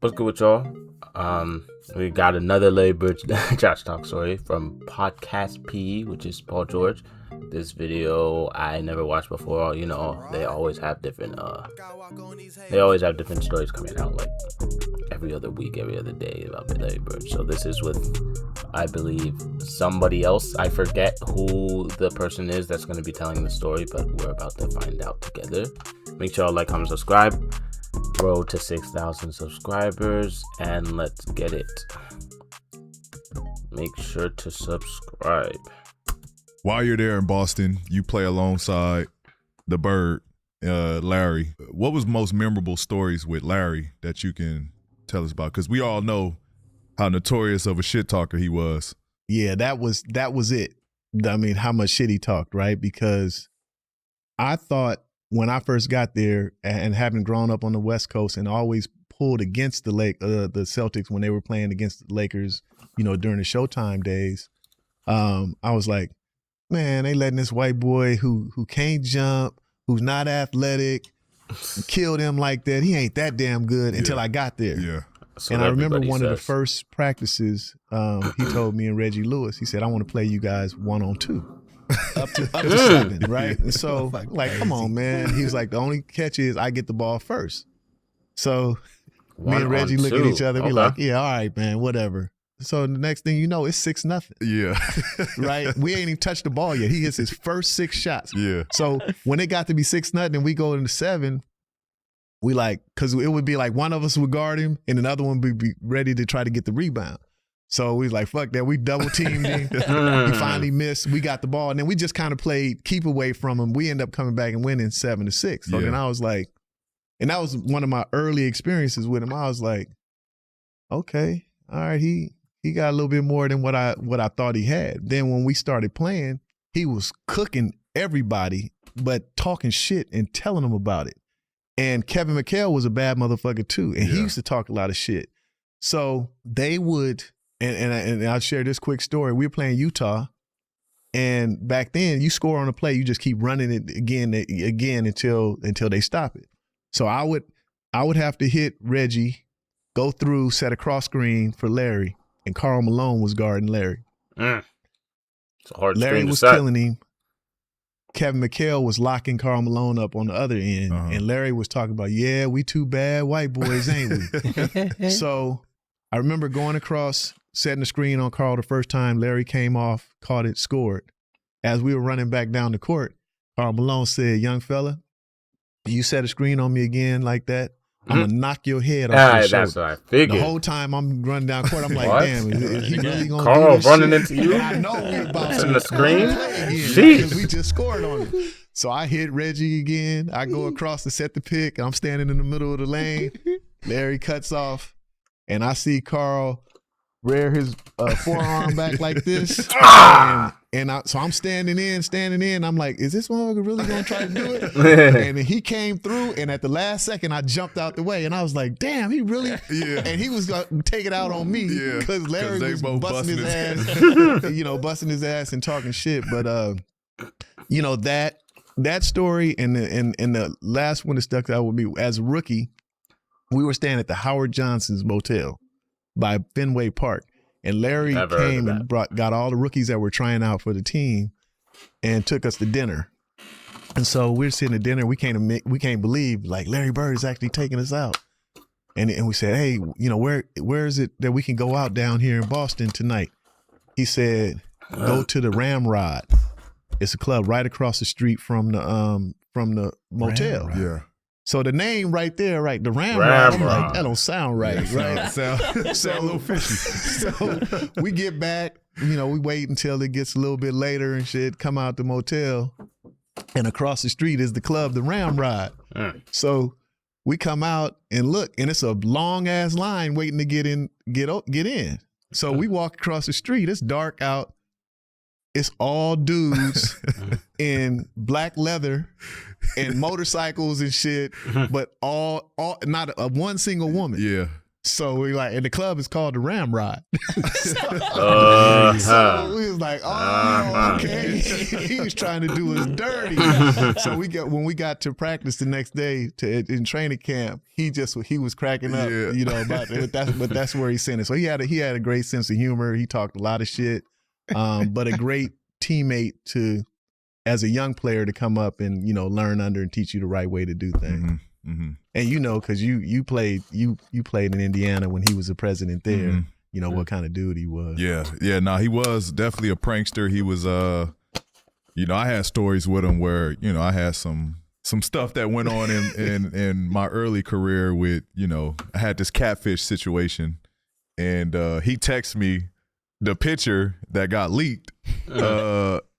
What's good with y'all? We got another Larry Bird Josh Talk story from Podcast P, which is Paul George. This video I never watched before. You know, they always have different stories coming out like every other week, every other day about Larry Bird. So this is with, I believe, somebody else. I forget who the person is that's going to be telling the story, but we're about to find out together. Make sure y'all like, comment, subscribe. Road to 6,000 subscribers, and let's get it. Make sure to subscribe. While you're there in Boston, you play alongside the Bird, Larry. What was most memorable stories with Larry that you can tell us about? Because we all know how notorious of a shit talker he was. Yeah, that was it. I mean, how much shit he talked, right? Because I thought when I first got there, and having grown up on the West Coast and always pulled against the Celtics when they were playing against the Lakers, you know, during the Showtime days, I was like, man, they letting this white boy who can't jump, who's not athletic, kill them like that. He ain't that damn good until I got there. Yeah. And I remember one of the first practices, he told me and Reggie Lewis, he said, I want to play you guys 1-on-2. up to 7, right? And so, like, come on, man. He was like, the only catch is I get the ball first. So me and Reggie look at each other, be like, yeah, all right, man, whatever. So the next thing you know, it's 6-0. Yeah. Right? We ain't even touched the ball yet. He hits his first 6 shots. Yeah. So when it got to be 6-0 and we go into 7, we like, because it would be like one of us would guard him and another one would be ready to try to get the rebound. So we was like, fuck that. We double teamed him. He finally missed. We got the ball. And then we just kind of played keep away from him. We end up coming back and winning 7-6. So then I was like, and that was one of my early experiences with him. I was like, okay, all right, he got a little bit more than what I thought he had. Then when we started playing, he was cooking everybody, but talking shit and telling them about it. And Kevin McHale was a bad motherfucker too. And he used to talk a lot of shit. So they would... And I'll share this quick story. We were playing Utah, and back then you score on a play, you just keep running it again until they stop it. So I would have to hit Reggie, go through, set a cross screen for Larry, and Karl Malone was guarding Larry. It's a hard Larry was killing him. Kevin McHale was locking Karl Malone up on the other end, and Larry was talking about, yeah, we two bad white boys, ain't we? So I remember going across, setting the screen on Karl the first time. Larry came off, caught it, scored. As we were running back down the court, Karl Malone said, young fella, you set a screen on me again like that, I'm going to knock your head off your shoulder. That's what I figured. The whole time I'm running down court, I'm like, damn, is he really going to Karl do this running shit? into you? I know we about to the screen? Because we just scored on him. So I hit Reggie again. I go across to set the pick, and I'm standing in the middle of the lane. Larry cuts off, and I see Karl rear his forearm back like this. So I'm standing in. I'm like, is this motherfucker really going to try to do it? And he came through, and at the last second, I jumped out the way. And I was like, damn, he really? Yeah. And he was going to take it out on me because Larry was busting his ass, busting his ass and talking shit. But, that story and the last one that stuck out with me, as a rookie, we were staying at the Howard Johnson's Motel by Fenway Park. And Larry came and got all the rookies that were trying out for the team and took us to dinner. And so we're sitting at dinner. We can't believe, like, Larry Bird is actually taking us out. And we said, hey, where is it that we can go out down here in Boston tonight? He said, go to the Ramrod. It's a club right across the street from the motel. Yeah. So the name right there, right? The Ramrod. I'm like, that don't sound right, right? Sound a little fishy. So we get back, we wait until it gets a little bit later and shit, come out the motel, and across the street is the club, the Ramrod. So we come out and look, and it's a long ass line waiting to get in. So we walk across the street. It's dark out. It's all dudes in black leather and motorcycles and shit, but all not one single woman. Yeah. So we like, and the club is called the Ramrod. Uh-huh. So we was like, oh, Uh-huh. okay. He was trying to do us dirty. So when we got to practice the next day in training camp, he was cracking up, Yeah. you know, about it. But that's where he sent it. So he had a great sense of humor. He talked a lot of shit, but a great teammate as a young player to come up and, you know, learn under and teach you the right way to do things. Mhm, mhm. And you know, because you played in Indiana when he was the president there. Mhm. You know what kind of dude he was. Yeah. No, he was definitely a prankster. He was, you know, I had stories with him where, you know, I had some stuff that went on in my early career with, you know, I had this catfish situation, and he texted me the picture that got leaked.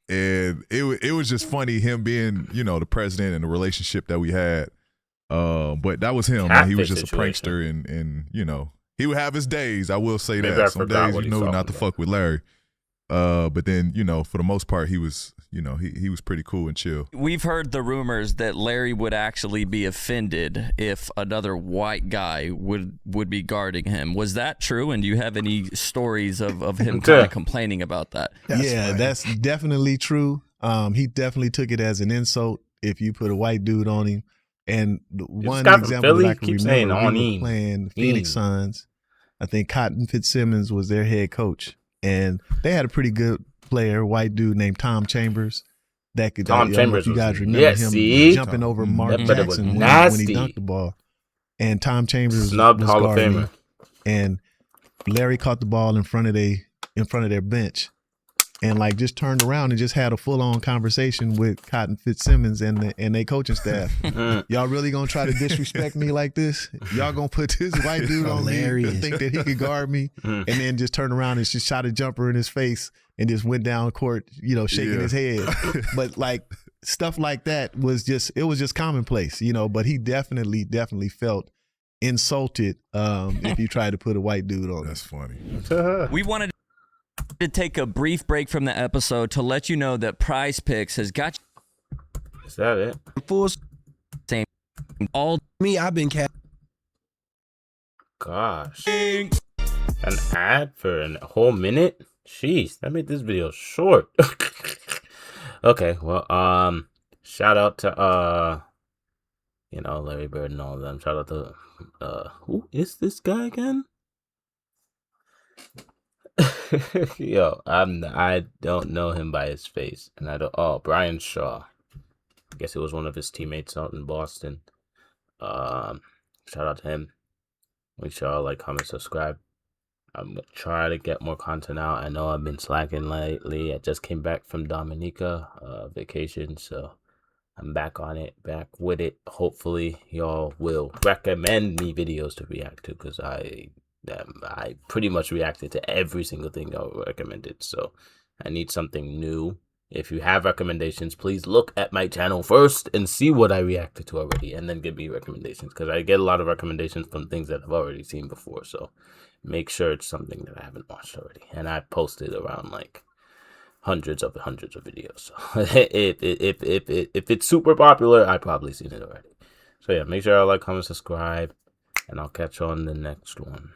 And it was just funny, him being, you know, the president and the relationship that we had. But that was him, man. He was Catfish just a prankster, and you know, he would have his days. I will say Maybe that. I Some forgot days what you he's know not talking to about. fuck with Larry. But then, you know, for the most part, he was, you know, he was pretty cool and chill. We've heard the rumors that Larry would actually be offended if another white guy would be guarding him. Was that true? And do you have any stories of him kind of complaining about that? That's definitely true. He definitely took it as an insult if you put a white dude on him. And the one guy from example Philly that I can keeps saying remember, we on were playing the Phoenix Suns. I think Cotton Fitzsimmons was their head coach, and they had a pretty good player, white dude named Tom Chambers. I don't know if you guys remember him jumping over Mark That brother was Jackson when he nasty. dunked the ball. And Tom Chambers Snubbed was Hall of guarding Famer. him, and Larry caught the ball in front of their bench, and like just turned around and just had a full on conversation with Cotton Fitzsimmons and their coaching staff. Y'all really gonna try to disrespect me like this? Y'all gonna put this white dude on me and think that he could guard me? And then just turned around and just shot a jumper in his face and just went down court, you know, shaking his head. But like stuff like that was just commonplace, you know. But he definitely felt insulted if you tried to put a white dude on him. That's funny. We wanted to take a brief break from the episode to let you know that Prize Picks has got Is that it? Full same all me, I've been Gosh. An ad for a whole minute? Jeez, that made this video short. Okay, well, shout out to you know, Larry Bird and all of them. Shout out to who is this guy again? Yo, I don't know him by his face, and Brian Shaw. I guess it was one of his teammates out in Boston. Shout out to him. Make sure y'all like, comment, subscribe. I'm gonna try to get more content out. I know I've been slacking lately. I just came back from Dominica vacation, so I'm back on it, back with it. Hopefully, y'all will recommend me videos to react to, because I pretty much reacted to every single thing y'all recommended. So I need something new. If you have recommendations, please look at my channel first and see what I reacted to already, and then give me recommendations, because I get a lot of recommendations from things that I've already seen before. So make sure it's something that I haven't watched already. And I posted around like hundreds of videos. So if it's super popular, I've probably seen it already. So yeah, make sure y'all like, comment, subscribe, and I'll catch you on the next one.